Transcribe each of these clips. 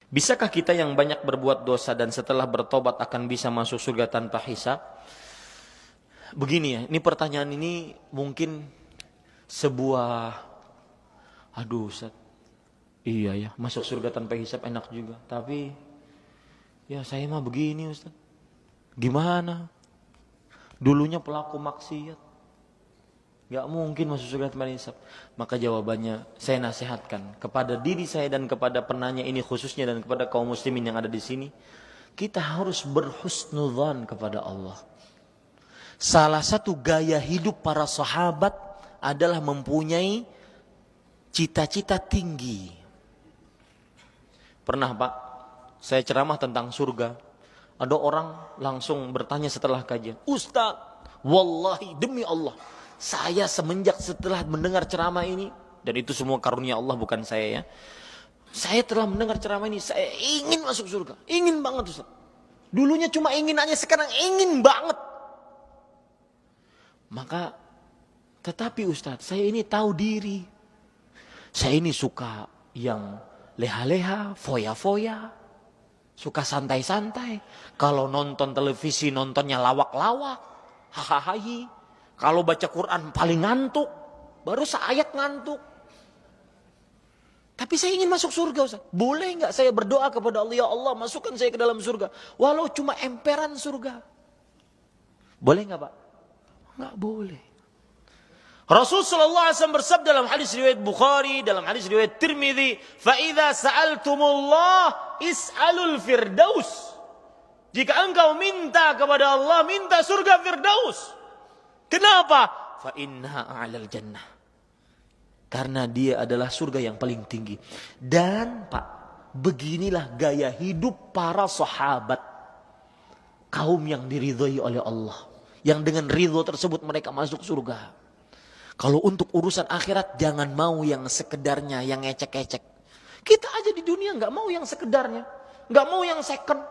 Bisakah kita yang banyak berbuat dosa dan setelah bertobat akan bisa masuk surga tanpa hisab? Begini ya, ini pertanyaan ini mungkin sebuah, aduh Ustaz, iya ya, masuk surga tanpa hisab enak juga. Tapi ya saya mah begini Ustaz, gimana? Dulunya pelaku maksiat, gak mungkin masuk surga tanpa hisab. Maka jawabannya saya nasihatkan kepada diri saya dan kepada penanya ini khususnya dan kepada kaum muslimin yang ada di sini, kita harus berhusnudzan kepada Allah. Salah satu gaya hidup para sahabat adalah mempunyai cita-cita tinggi. Pernah Pak, saya ceramah tentang surga. Ada orang langsung bertanya setelah kajian, Ustaz, wallahi demi Allah, saya semenjak setelah mendengar ceramah ini, dan itu semua karunia Allah bukan saya ya, saya telah mendengar ceramah ini, saya ingin masuk surga, ingin banget Ustaz. Dulunya cuma ingin aja, sekarang ingin banget. Maka, tetapi Ustaz, saya ini tahu diri. Saya ini suka yang leha-leha, foya-foya. Suka santai-santai. Kalau nonton televisi, nontonnya lawak-lawak. Hahaha. Kalau baca Quran paling ngantuk. Baru seayat ngantuk. Tapi saya ingin masuk surga Ustaz. Boleh nggak saya berdoa kepada Allah, ya Allah masukkan saya ke dalam surga. Walau cuma emperan surga. Boleh nggak Pak? Nggak boleh. Rasul sallallahu alaihi wasallam bersabda dalam hadis riwayat Bukhari, dalam hadis riwayat Tirmidzi, "Fa idza sa'altumullah is'alul firdaus." Jika engkau minta kepada Allah, minta surga firdaus. Kenapa? Fa innaha a'lal jannah. Karena dia adalah surga yang paling tinggi. Dan Pak, beginilah gaya hidup para sahabat. Kaum yang diridhai oleh Allah. Yang dengan ridho tersebut mereka masuk surga. Kalau untuk urusan akhirat jangan mau yang sekedarnya, yang ecek-ecek. Kita aja di dunia nggak mau yang sekedarnya, nggak mau yang second.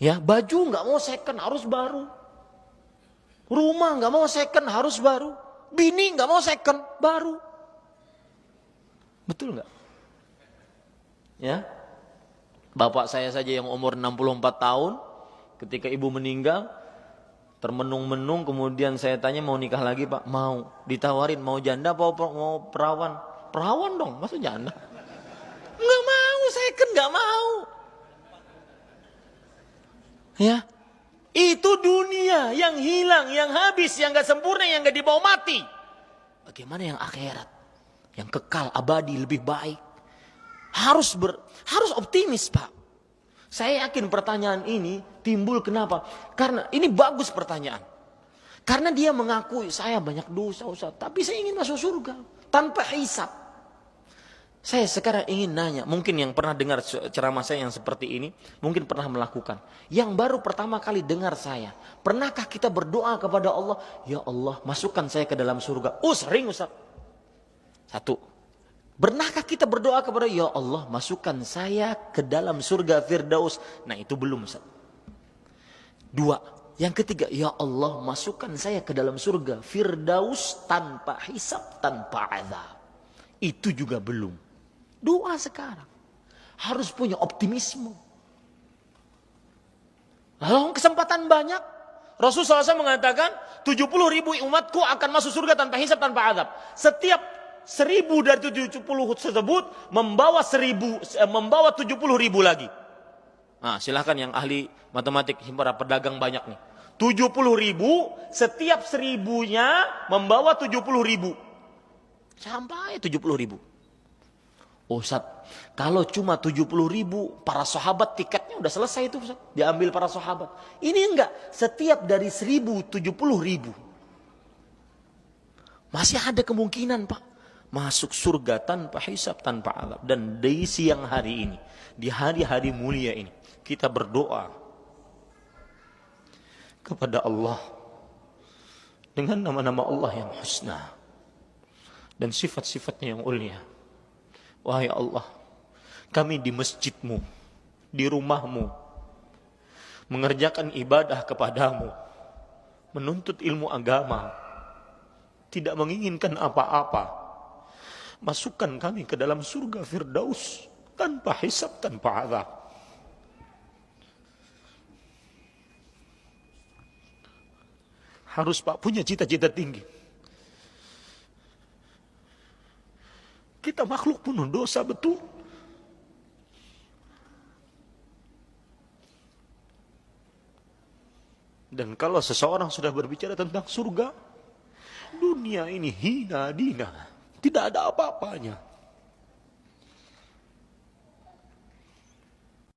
Ya baju nggak mau second, harus baru. Rumah nggak mau second, harus baru. Bini nggak mau second, baru. Betul nggak? Ya, bapak saya saja yang umur 64 tahun, ketika ibu meninggal. Termenung-menung, kemudian saya tanya mau nikah lagi Pak? Mau. Ditawarin mau janda apa mau perawan? Perawan dong, masa janda? Nggak mau, saya kan nggak mau. Ya, itu dunia yang hilang, yang habis, yang nggak sempurna, yang nggak dibawa mati. Bagaimana yang akhirat, yang kekal, abadi, lebih baik? Harus optimis Pak. Saya yakin pertanyaan ini timbul kenapa? Karena ini bagus pertanyaan. Karena dia mengakui saya banyak dosa Ustaz, tapi saya ingin masuk surga tanpa hisab. Saya sekarang ingin nanya, mungkin yang pernah dengar ceramah saya yang seperti ini, mungkin pernah melakukan. Yang baru pertama kali dengar saya, pernahkah kita berdoa kepada Allah, ya Allah masukkan saya ke dalam surga? Sering Ustaz. Satu. Pernahkah kita berdoa kepada ya Allah masukkan saya ke dalam surga Firdaus? Nah itu belum Ustaz. Dua. Yang ketiga, ya Allah masukkan saya ke dalam surga Firdaus tanpa hisab, tanpa azab. Itu juga belum. Doa sekarang. Harus punya optimisme. Lalu kesempatan banyak. Rasulullah SAW mengatakan 70.000 umatku akan masuk surga tanpa hisab, tanpa azab. Setiap 1.000 dari 70 tersebut membawa 70.000 lagi. Nah, silahkan yang ahli matematik, para pedagang banyak nih. 70.000, setiap 1.000-nya membawa 70.000. Sampai 70.000. Ustaz, kalau cuma 70.000, para sahabat tiketnya udah selesai itu Ustaz. Diambil para sahabat. Ini enggak, setiap dari 1.000, 70.000. Masih ada kemungkinan Pak. Masuk surga tanpa hisab, tanpa azab. Dan di siang hari ini, di hari-hari mulia ini, kita berdoa kepada Allah dengan nama-nama Allah yang husna dan sifat-sifatnya yang ulia. Wahai Allah, kami di masjidmu, di rumahmu, mengerjakan ibadah kepadamu, menuntut ilmu agama, tidak menginginkan apa-apa. Masukkan kami ke dalam surga Firdaus tanpa hisab, tanpa azab. Harus Pak punya cita-cita tinggi. Kita makhluk penuh dosa, betul. Dan kalau seseorang sudah berbicara tentang surga, dunia ini hina dina, tidak ada apa-apanya.